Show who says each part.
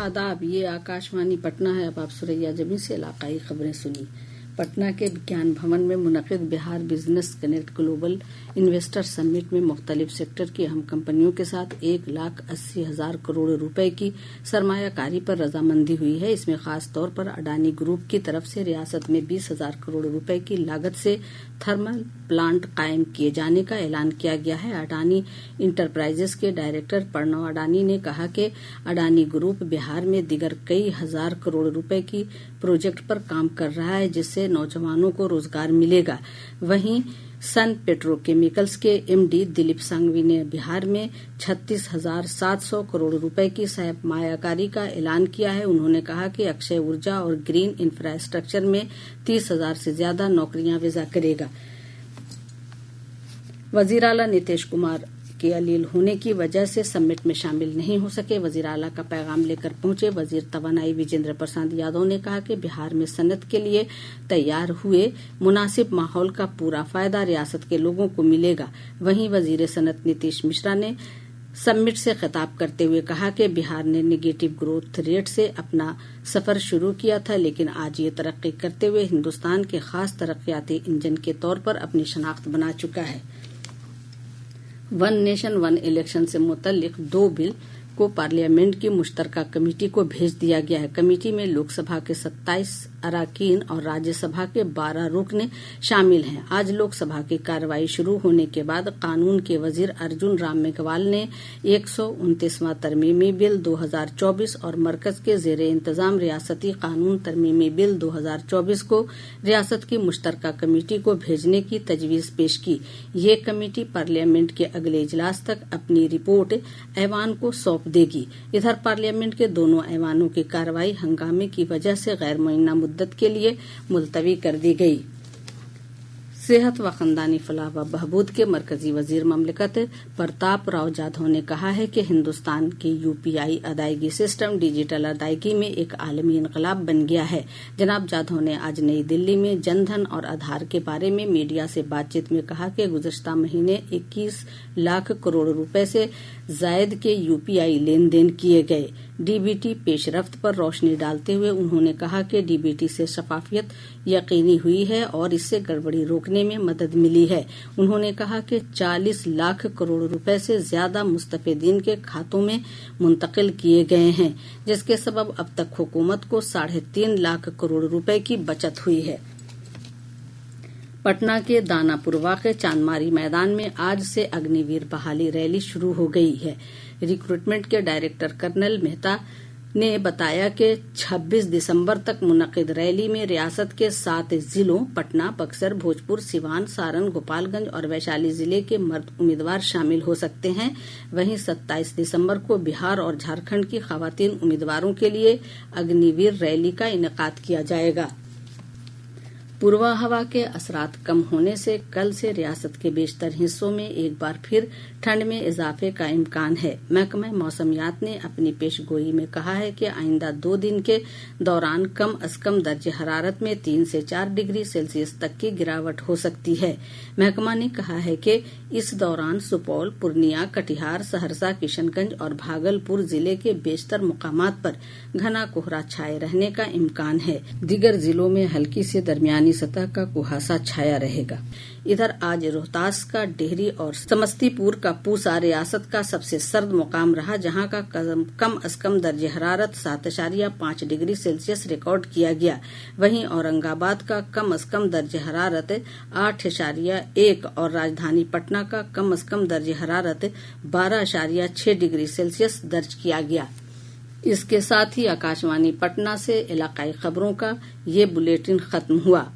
Speaker 1: आदाब, ये आकाशवाणी पटना है। अब आप सुरैया जमी से इलाकाई खबरें सुनी। पटना के विज्ञान भवन में मुनक़िद Bihar business connect global investor summit में मुख्तलिफ सेक्टर की अहम कंपनियों के साथ 1,80,000 करोड़ रुपए की सरमायाकारी पर रजामंदी हुई है। इसमें खास तौर पर अडानी ग्रुप की तरफ से रियासत में 20,000 करोड़ रुपए की लागत से थर्मल प्लांट कायम किए जाने का ऐलान किया गया है। अडानी इंटरप्राइजेस के डायरेक्टर प्रणव अडानी ने कहा कि अडानी ग्रुप बिहार में दीगर कई हजार करोड़ रुपए की प्रोजेक्ट पर काम कर रहा है, जिससे नौजवानों को रोजगार मिलेगा। वहीं सन पेट्रोकेमिकल्स के एमडी दिलीप सांघवी ने बिहार में 36,700 करोड़ रुपए की सरमायाकारी का ऐलान किया है। उन्होंने कहा कि अक्षय ऊर्जा और ग्रीन इंफ्रास्ट्रक्चर में 30,000 से ज्यादा नौकरियां वज़ा करेगा। वजीर आला नीतीश कुमार के अलील होने की वजह से समिट में शामिल नहीं हो सके। वजीर आला का पैगाम लेकर पहुंचे वजीर तवानाई विजेंद्र प्रसाद यादव ने कहा कि बिहार में सनत के लिए तैयार हुए मुनासिब माहौल का पूरा फायदा रियासत के लोगों को मिलेगा। वहीं वजीर सनत नीतीश मिश्रा ने समिट से खिताब करते हुए कहा कि बिहार ने नेगेटिव ग्रोथ रेट से अपना सफर शुरू किया था, लेकिन आज ये तरक्की करते हुए हिन्दुस्तान के खास तरक्याती इंजन के तौर पर अपनी शनाख्त बना चुका है। वन नेशन वन इलेक्शन से मुतल्लिक 2 बिल को पार्लियामेंट की मुश्तरका कमेटी को भेज दिया गया है। कमेटी में लोकसभा के 27 अराकीन और राज्यसभा के 12 रुकन शामिल हैं। आज लोकसभा की कार्रवाई शुरू होने के बाद कानून के वजीर अर्जुन राम मेघवाल ने 129वां तरमीमी बिल 2024 और मरकज के जेरे इंतजाम रियासती कानून तरमीमी बिल 2024 को रियासत की मुश्तरका कमेटी को भेजने की तजवीज पेश की। ये कमेटी पार्लियामेंट के अगले इजलास तक अपनी रिपोर्ट ऐवान को सौंप देगी। इधर पार्लियामेंट के दोनों ऐवानों की कार्रवाई हंगामे की वजह से गैर मुअय्यना मुद्दत के लिए मुलतवी कर दी गई। सेहत व खानदानी फलाह व बहबूद के मरकजी वजीर ममलिकत प्रताप राव जाधव ने कहा है कि हिन्दुस्तान के यूपीआई अदायगी सिस्टम डिजिटल अदायगी में एक आलमी इनकलाब बन गया है। जनाब जाधव ने आज नई दिल्ली में जनधन और आधार के बारे में मीडिया से बातचीत में कहा कि गुज़श्ता महीने 21 लाख करोड़ रुपए से जायद के यूपीआई लेन देन किए गए। डीबीटी पेशरफ्त पर रोशनी डालते हुए उन्होंने कहा कि डीबीटी से शफाफियत यकीनी हुई है और इससे गड़बड़ी रोकने में मदद मिली है। उन्होंने कहा कि 40 लाख करोड़ रुपए से ज्यादा मुस्तफिदीन के खातों में मुंतकिल किए गए हैं, जिसके सबब अब तक हुकूमत को 3.5 लाख करोड़ रुपए की बचत हुई है। पटना के दानापुर वाक़े चांदमारी मैदान में आज से अग्निवीर बहाली रैली शुरू हो गई है। रिक्रूटमेंट के डायरेक्टर कर्नल मेहता ने बताया कि 26 दिसंबर तक मुनक़िद रैली में रियासत के 7 जिलों पटना, बक्सर, भोजपुर, सिवान, सारण, गोपालगंज और वैशाली जिले के मर्द उम्मीदवार शामिल हो सकते हैं। वहीं 27 दिसंबर को बिहार और झारखंड की खवातीन उम्मीदवारों के लिए अग्निवीर रैली का इनेकाद किया जाएगा। पूर्वा हवा के असरात कम होने से कल से रियासत के बेशतर हिस्सों में एक बार फिर ठंड में इजाफे का इम्कान है। महकमा मौसमियात ने अपनी पेशगोई में कहा है कि आइंदा 2 दिन के दौरान कम अज कम दर्जे हरारत में 3 से 4 डिग्री सेल्सियस तक की गिरावट हो सकती है। महकमा ने कहा है कि इस दौरान सुपौल, पूर्णिया, कटिहार, सहरसा, किशनगंज और भागलपुर जिले के बेशतर मुकामात पर घना कोहरा छाये रहने का इम्कान है। दीगर जिलों में हल्की से दरमियानी सतह का कुहासा छाया रहेगा। इधर आज रोहतास का डेहरी और समस्तीपुर का पूसा रियासत का सबसे सर्द मुकाम रहा, जहां का कम अज कम दर्जे हरारत 7.5 डिग्री सेल्सियस रिकॉर्ड किया गया। वहीं औरंगाबाद का कम अज कम दर्जे हरारत 8.1 और राजधानी पटना का कम अज कम दर्जे हरारत 12.6 डिग्री सेल्सियस दर्ज किया गया। इसके साथ ही आकाशवाणी पटना से इलाकाई खबरों का ये बुलेटिन खत्म हुआ।